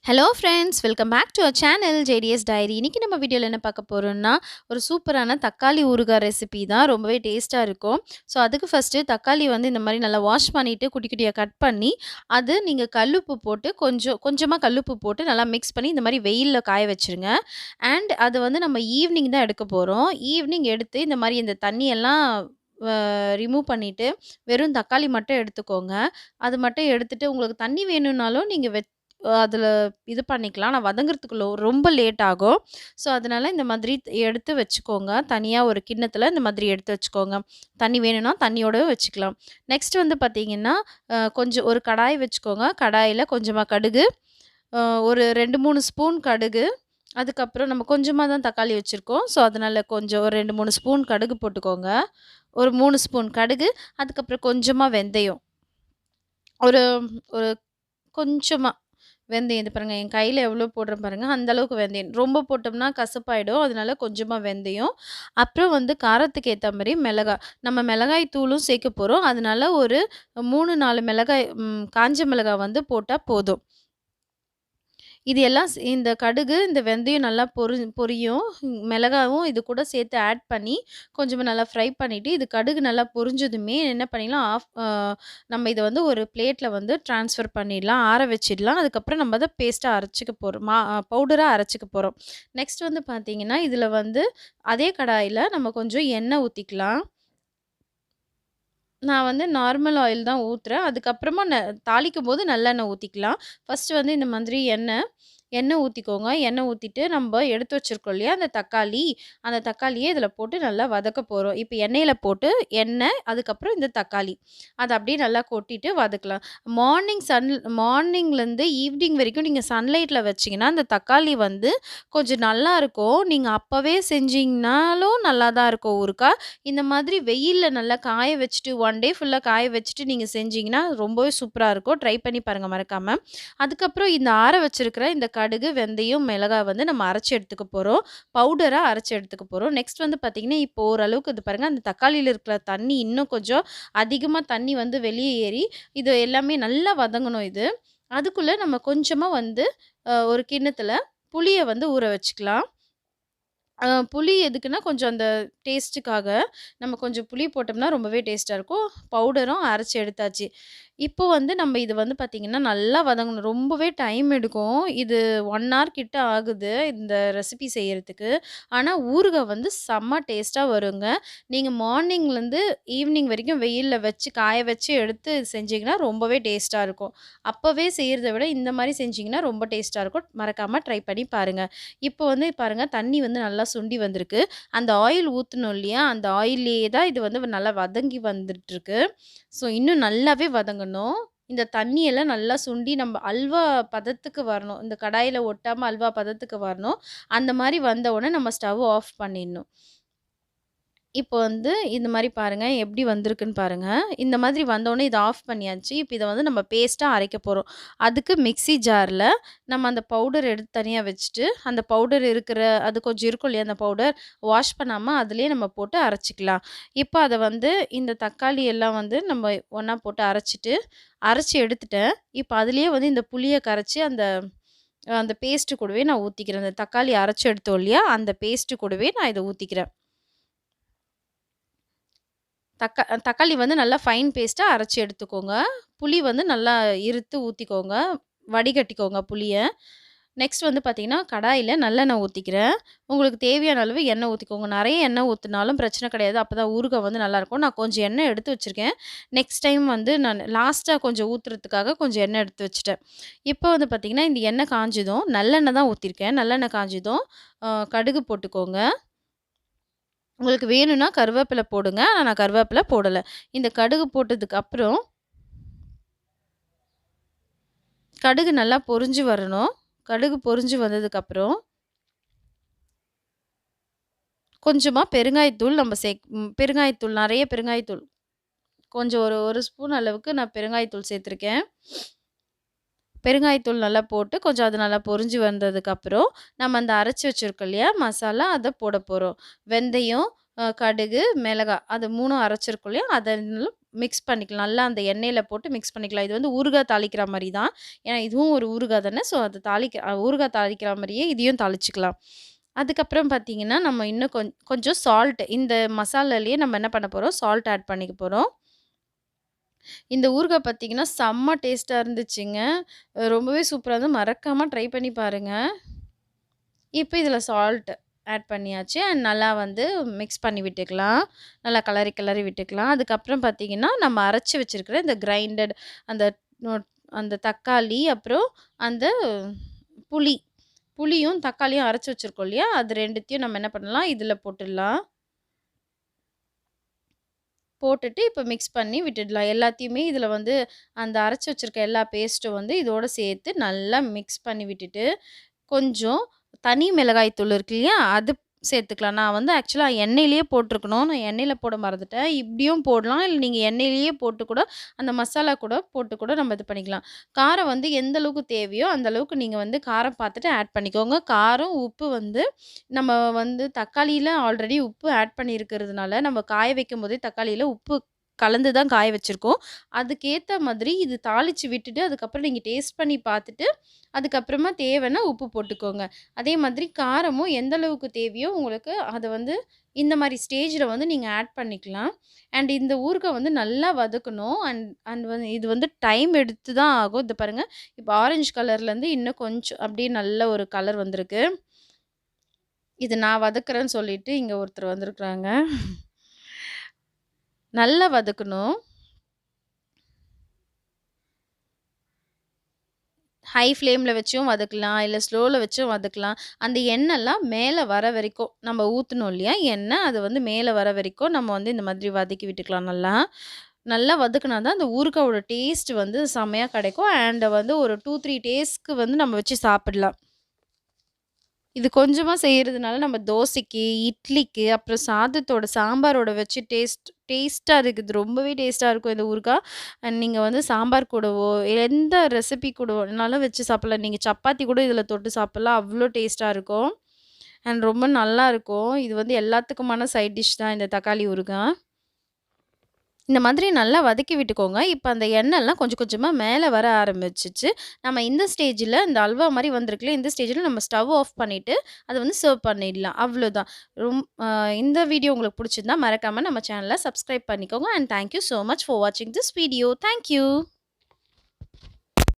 Hello friends, welcome back to our channel JDS diary. இன்னைக்கு நம்ம வீடியோல என்ன பார்க்க போறோம்னா, ஒரு சூப்பரான தக்காளி ஊறுகாய் ரெசிபி தான். ரொம்பவே டேஸ்ட்டா இருக்கும். ஸோ, அதுக்கு ஃபர்ஸ்ட்டு தக்காளி வந்து இந்த மாரி நல்லா வாஷ் பண்ணிட்டு, குட்டி குட்டியா கட் பண்ணி, அது நீங்க கல்லுப்பு போட்டு கொஞ்சமா கல்லுப்பு போட்டு நல்லா மிக்ஸ் பண்ணி இந்த மாரி வெயில்ல காய வச்சுருங்க. அது வந்து நம்ம ஈவினிங் தான் எடுக்க போறோம். ஈவினிங் எடுத்து இந்த மாரி இந்த தண்ணியெல்லாம் அ ரிமூவ் பண்ணிட்டு, வெறும் தக்காளி மட்டும் எடுத்துக்கோங்க. அது மட்டும் எடுத்துட்டு உங்களுக்கு தண்ணி வேணும்னாலும் நீங்க அதில இது பண்ணிக்கலாம். ஆனா வதங்குறதுக்கு ரொம்ப லேட் ஆகும். ஸோ, அதனால இந்த மாதிரி எடுத்து வச்சுக்கோங்க. தனியா ஒரு கிண்ணத்தில இந்த மாதிரி எடுத்து வச்சுக்கோங்க. தண்ணி வேணும்னா தண்ணியோடவே வச்சுக்கலாம். நெக்ஸ்ட் வந்து பார்த்தீங்கன்னா, கொஞ்சம் ஒரு கடாய் வச்சுக்கோங்க. கடாயில கொஞ்சமா கடுகு, அ ஒரு 2, 3 ஸ்பூன் கடுகு, அதுக்கப்புறம் நம்ம கொஞ்சமா தான் தக்காளி வச்சிருக்கோம். ஸோ, அதனால கொஞ்சம் ஒரு 2, 3 ஸ்பூன் கடுகு போட்டுக்கோங்க. ஒரு 3 ஸ்பூன் கடுகு, அதுக்கப்புறம் கொஞ்சமா வெந்தயம். ஒரு ஒரு கொஞ்சமா வெந்தயம் இது பாருங்க, என் கையில எவ்வளோ போடுறேன் பாருங்க, அந்த அளவுக்கு வெந்தயம். ரொம்ப போட்டோம்னா கசப்பாயிடும். அதனால கொஞ்சமா வெந்தயம். அப்புறம் வந்து காரத்துக்கு ஏத்த மாரி மிளகாய். நம்ம மிளகாய் தூளும் சேர்க்க போறோம். அதனால ஒரு 3, 4 மிளகாய் காஞ்ச மிளகாய் வந்து போட்டா போதும். இது எல்லாம் இந்த கடுகு, இந்த வெந்தயம் நல்லா பொரியும். மிளகாவும் இது கூட சேர்த்து ஆட் பண்ணி, கொஞ்சமா நல்லா ஃப்ரை பண்ணிட்டு, இது கடுகு நல்லா பொரிஞ்சதுமே என்ன பண்ணிடலாம், நம்ம இத வந்து ஒரு பிளேட்ல வந்து ட்ரான்ஸ்ஃபர் பண்ணிடலாம். ஆற வச்சிடலாம். அதுக்கப்புறம் நம்ம அத பேஸ்ட்டா அரைச்சுக்க போறோம். பவுடரா அரைச்சுக்க போறோம். நெக்ஸ்ட் வந்து பார்த்தீங்கன்னா, இதில வந்து அதே கடாயில நம்ம கொஞ்சம் எண்ணெய் ஊத்திக்கலாம். நான் வந்து நார்மல் ஆயில் தான் ஊத்துறேன். அதுக்கப்புறமா தாளிக்கும்போது நல்லெண்ணெய் ஊத்திக்கலாம். ஃபர்ஸ்ட்டு வந்து இந்த மாதிரி எண்ணெய் ஊத்திக்கோங்க. எண்ணெய் ஊத்திட்டு நம்ப எடுத்து வச்சிருக்கோம் இல்லையா? அந்த தக்காளிய இதில போட்டு நல்லா வதக்க போறோம். இப்ப எண்ணெயில போட்டு அதுக்கப்புறம் இந்த தக்காளி. அத அப்படியே நல்லா கொட்டிட்டு வதக்கலாம். மார்னிங்லேருந்து ஈவினிங் வரைக்கும் நீங்க சன்லைட்ல வச்சீங்கன்னா, அந்த தக்காளி வந்து கொஞ்சம் நல்லாருக்கும். நீங்க அப்பவே செஞ்சீங்கனாலும் நல்லா தான் இருக்கும் ஊறுகாய். இந்த மாதிரி வெயில்ல நல்லா காய வச்சுட்டு, 1 டே ஃபுல்லா காய வச்சுட்டு நீங்க செஞ்சீங்கன்னா, ரொம்பவே சூப்பரா இருக்கும். ட்ரை பண்ணி பாருங்க மறக்காம. அதுக்கப்புறம் இந்த ஆற வச்சிருக்கிற இந்த கடுகு, வெந்தயம், மிளகாய் வந்து நம்ம அரைச்சு எடுத்துக்க போறோம். பவுடரா அரைச்சு எடுத்துக்க போறோம். நெக்ஸ்ட் வந்து பார்த்தீங்கன்னா, இப்போ ஓரளவுக்கு இது பாருங்க, அந்த தக்காளியில இருக்கிற தண்ணி இன்னும் கொஞ்சம் அதிகமா தண்ணி வந்து வெளிய ஏறி, இது எல்லாமே நல்லா வதங்கணும் இது. அதுக்குள்ள நம்ம கொஞ்சமா வந்து ஒரு கிண்ணத்துல புளிய வந்து ஊற வச்சுக்கலாம். புளி எதுக்குன்னா, கொஞ்சம் அந்த டேஸ்ட்டுக்காக. நம்ம கொஞ்சம் புளி போட்டோம்னா ரொம்பவே டேஸ்ட்டா இருக்கும். பவுடரும் அரைச்சு எடுத்தாச்சு. இப்போ வந்து நம்ம இது வந்து பார்த்தீங்கன்னா, நல்லா வதங்கணும். ரொம்பவே டைம் எடுக்கும். இது 1 ஹவர் கிட்ட ஆகுது, இந்த ரெசிபி செய்யறதுக்கு. ஆனா, ஊறுகாய் வந்து செம்ம டேஸ்ட்டா வருங்க. நீங்க மார்னிங்லேருந்து ஈவினிங் வரைக்கும் வெயில்ல வச்சு, காய வச்சு எடுத்து செஞ்சீங்கன்னா, ரொம்பவே டேஸ்ட்டா இருக்கும். அப்பவே செய்றத விட இந்த மாரி செஞ்சீங்கன்னா, ரொம்ப டேஸ்ட்டா இருக்கும். மறக்காம ட்ரை பண்ணி பாருங்க. இப்போ வந்து பாருங்க, தண்ணி வந்து நல்லா சுண்டி வந்திருக்கு. அந்த ஆயில் ஊத்துனோம் இல்லையா? அந்த ஆயில்லயே தான் இது வந்து நல்லா வதங்கி வந்துட்டுருக்கு. ஸோ, இன்னும் நல்லாவே வதங்கணும். இந்த தண்ணியெல்லாம் நல்லா சுண்டி நம்ம அல்வா பதத்துக்கு வரணும். இந்த கடாயில ஒட்டாம அல்வா பதத்துக்கு வரணும். அந்த மாரி வந்த உடனே நம்ம ஸ்டவ் ஆஃப் பண்ணிடணும். இப்போ வந்து இந்த மாரி பாருங்க, எப்படி வந்திருக்குன்னு பாருங்க. இந்த மாதிரி வந்தோனே இத ஆஃப் பண்ணியாச்சு. இப்ப இத வந்து நம்ம பேஸ்ட்டா அரைக்க போறோம். அதுக்கு மிக்ஸி ஜார்ல நம்ம அந்த பவுடர் எடுத்து தனியா வச்சுட்டு, அந்த பவுடர் அது கொஞ்சம் இருக்கும் இல்லையா? அந்த பவுடர் வாஷ் பண்ணாம அதிலேயே நம்ம போட்டு அரைச்சுக்கலாம். இப்ப அத வந்து இந்த தக்காளி எல்லாம் வந்து நம்ம ஒண்ணா போட்டு அரைச்சு எடுத்துட்டேன். இப்ப அதிலேயே வந்து இந்த புளிய கரைச்சு அந்த அந்த பேஸ்ட்டு கூடவே நான் ஊத்திக்கிறேன். அந்த தக்காளி அரைச்சு எடுத்தோம் இல்லையா? அந்த பேஸ்ட்டு கூடவே நான் இத ஊத்திக்கிறேன். தக்காளி வந்து நல்லா ஃபைன் பேஸ்ட்டா அரைச்சு எடுத்துக்கோங்க. புளி வந்து நல்லா இருத்து ஊத்திக்கோங்க. வடிகட்டிக்கோங்க புளிய. நெக்ஸ்ட் வந்து பார்த்தீங்கன்னா, கடாயில நல்லெண்ணெய் ஊத்திக்கிறேன். உங்களுக்கு தேவையான அளவு எண்ணெய் ஊத்திக்கோங்க. நெறைய எண்ணெய் ஊத்துனாலும் பிரச்சனை கிடையாது. அப்பதான் ஊறுகாய் வந்து நல்லாயிருக்கும். நான் கொஞ்சம் எண்ணெய் எடுத்து வச்சிருக்கேன். நெக்ஸ்ட் டைம் வந்து நான் லாஸ்ட்டா கொஞ்சம் ஊத்துறதுக்காக கொஞ்சம் எண்ணெய் எடுத்து வச்சுட்டேன். இப்போ வந்து பார்த்தீங்கன்னா, இந்த எண்ணெய் காஞ்சதும் நல்லெண்ணெய் தான் ஊத்திருக்கேன். நல்லெண்ணெய் காஞ்சதும் கடுகு போட்டுக்கோங்க. உங்களுக்கு வேணும்னா கருவேப்பில போடுங்க. ஆனா நான் கருவேப்பில போடல. இந்த கடுகு போட்டதுக்கு அப்புறம், கடுகு நல்லா பொரிஞ்சு வரணும். கடுகு பொரிஞ்சு வந்ததுக்கப்புறம், கொஞ்சமா பெருங்காயத்தூள் நம்ம பெருங்காயத்தூள் நெறைய பெருங்காயத்தூள். கொஞ்சம் ஒரு 1 ஸ்பூன் அளவுக்கு நான் பெருங்காயத்தூள் சேர்த்துருக்கேன். பெருங்காயத்தூள் நல்லா போட்டு, கொஞ்சம் அது நல்லா பொரிஞ்சு வந்ததுக்கப்புறம், நம்ம அந்த அரைச்சு வச்சிருக்கோம் இல்லையா? மசாலா அத போட போறோம். வெந்தயம், கடுகு, மிளகாய் அது 3ம் அரைச்சிருக்கோம் இல்லையா? அத மிக்ஸ் பண்ணிக்கலாம். நல்லா அந்த எண்ணெயில போட்டு மிக்ஸ் பண்ணிக்கலாம். இது வந்து ஊறுகாய் தாளிக்கிற மாரி தான். ஏன்னா இதுவும் ஒரு ஊறுகாய் தானே. ஸோ அது ஊறுகாய் தாளிக்கிற மாரியே இதையும் தாளிச்சுக்கலாம். அதுக்கப்புறம் பார்த்தீங்கன்னா, நம்ம இன்னும் கொஞ்சம் சால்ட் இந்த மசாலாலயே நம்ம என்ன பண்ண போறோம், சால்ட் ஆட் பண்ணிக்க போறோம். இந்த ஊறுகாய் பார்த்தீங்கன்னா, செம்ம டேஸ்ட்டா இருந்துச்சுங்க. ரொம்பவே சூப்பரா இருந்தது. மறக்காம ட்ரை பண்ணி பாருங்க. இப்ப இதில சால்ட் ஆட் பண்ணியாச்சு. அண்ட் நல்லா வந்து மிக்ஸ் பண்ணி விட்டுக்கலாம். நல்லா கிளறி கிளறி விட்டுக்கலாம். அதுக்கப்புறம் பார்த்தீங்கன்னா, நம்ம அரைச்சு வச்சிருக்கிற இந்த கிரைண்டட் அந்த நொ அந்த தக்காளி, அப்புறம் அந்த புளி. புளியும், தக்காளியும் அரைச்சு வச்சிருக்கோம் இல்லையா? அது 2த்தையும் நம்ம என்ன பண்ணலாம், இதில போட்டுடலாம். போட்டுட்டு இப்ப மிக்ஸ் பண்ணி விட்டுடலாம். எல்லாத்தையுமே இதில வந்து அந்த அரைச்சு வச்சிருக்க எல்லா பேஸ்ட்டும் வந்து இதோட சேர்த்து நல்லா மிக்ஸ் பண்ணி விட்டுட்டு, கொஞ்சம் தனி மிளகாய் தூள் இருக்கு இல்லையா? அது சேர்த்துக்கலாம். நான் வந்து ஆக்சுவலா எண்ணெயிலேயே போட்டுருக்கணும். நான் எண்ணெயில போட மறந்துட்டேன். இப்படியும் போடலாம். இல்ல நீங்க எண்ணெயிலேயே போட்டு கூட அந்த மசாலா கூட போட்டு கூட நம்ம இது பண்ணிக்கலாம். காரம் வந்து எந்த அளவுக்கு தேவையோ, அந்த அளவுக்கு நீங்க வந்து காரம் பார்த்துட்டு ஆட் பண்ணிக்கோங்க. காரம், உப்பு வந்து நம்ம வந்து தக்காளியில ஆல்ரெடி உப்பு ஆட் பண்ணியிருக்கிறதுனால, நம்ம காய வைக்கும்போதே தக்காளியில உப்பு கலந்து தான் காய வச்சிருக்கோம். அதுக்கேத்த மாதிரி இது தாளிச்சு விட்டுட்டு, அதுக்கப்புறம் நீங்க டேஸ்ட் பண்ணி பார்த்துட்டு, அதுக்கப்புறமா தேவைன்னா உப்பு போட்டுக்கோங்க. அதே மாதிரி காரமும் எந்த அளவுக்கு தேவையோ உங்களுக்கு அத வந்து இந்த மாரி ஸ்டேஜ்ல வந்து நீங்க ஆட் பண்ணிக்கலாம். அண்ட் இந்த ஊறுகாய் வந்து நல்லா வதக்கணும். அண்ட் அண்ட் வந்து இது வந்து டைம் எடுத்து தான் ஆகும். இத பாருங்க. இப்ப ஆரஞ்சு கலர்லேருந்து இன்னும் கொஞ்சம் அப்படியே நல்ல ஒரு கலர் வந்திருக்கு. இது நான் வதக்குறேன்னு சொல்லிட்டு இங்க ஒருத்தர் வந்திருக்கிறாங்க. நல்லா வதக்கணும். ஹை ஃப்ளேம்ல வச்சும் வதக்கலாம். இல்ல ஸ்லோல வச்சும் வதக்கலாம். அந்த எண்ணெல்லாம் மேல வர வரைக்கும் நம்ம ஊத்துனோம் இல்லையா? எண்ணெய் அது வந்து மேல வர வரைக்கும் நம்ம வந்து இந்த மாதிரி வதக்கி விட்டுக்கலாம் நல்லா. நல்லா வதக்குனா தான் அந்த ஊறுகாயோட டேஸ்ட் வந்து செம்மையா கிடைக்கும். அண்ட் வந்து ஒரு 2, 3 டேஸ்க்கு வந்து நம்ம வச்சு சாப்பிடலாம். இது கொஞ்சமா செய்றதுனால நம்ம தோசைக்கு, இட்லிக்கு, அப்புறம் சாதத்தோட சாம்பாரோட வச்சு டேஸ்ட்டா இருக்குது. ரொம்பவே டேஸ்ட்டா இருக்கும் இந்த ஊறுகாய். அண்ட் நீங்க வந்து சாம்பார் கூடவோ, எந்த ரெசிபி கூடனாலும் வச்சு சாப்பிடலாம். நீங்க சப்பாத்தி கூட இதில தொட்டு சாப்பிடலாம். அவ்ளோ டேஸ்ட்டா இருக்கும். அண்ட் ரொம்ப நல்லாருக்கும். இது வந்து எல்லாத்துக்குமான சைட் டிஷ் தான் இந்த தக்காளி ஊறுகாய். இந்த மாதிரி நல்லா வதக்கி விட்டுக்கோங்க. இப்ப அந்த எண்ணெய்லாம் கொஞ்சம் கொஞ்சமா மேல வர ஆரம்பிச்சுச்சு. நம்ம இந்த ஸ்டேஜ்ல இந்த அல்வா மாரி வந்திருக்குல்ல, இந்த ஸ்டேஜ்ல நம்ம ஸ்டவ் ஆஃப் பண்ணிட்டு, அத வந்து சர்வ் பண்ணிடலாம். அவ்வளோதான். ரொம் அ இந்த வீடியோ உங்களுக்கு புடிச்சிருந்தா மறக்காம நம்ம சேனல சப்ஸ்கிரைப் பண்ணிக்கோங்க. And thank you so much for வாட்சிங் திஸ் வீடியோ. Thank you.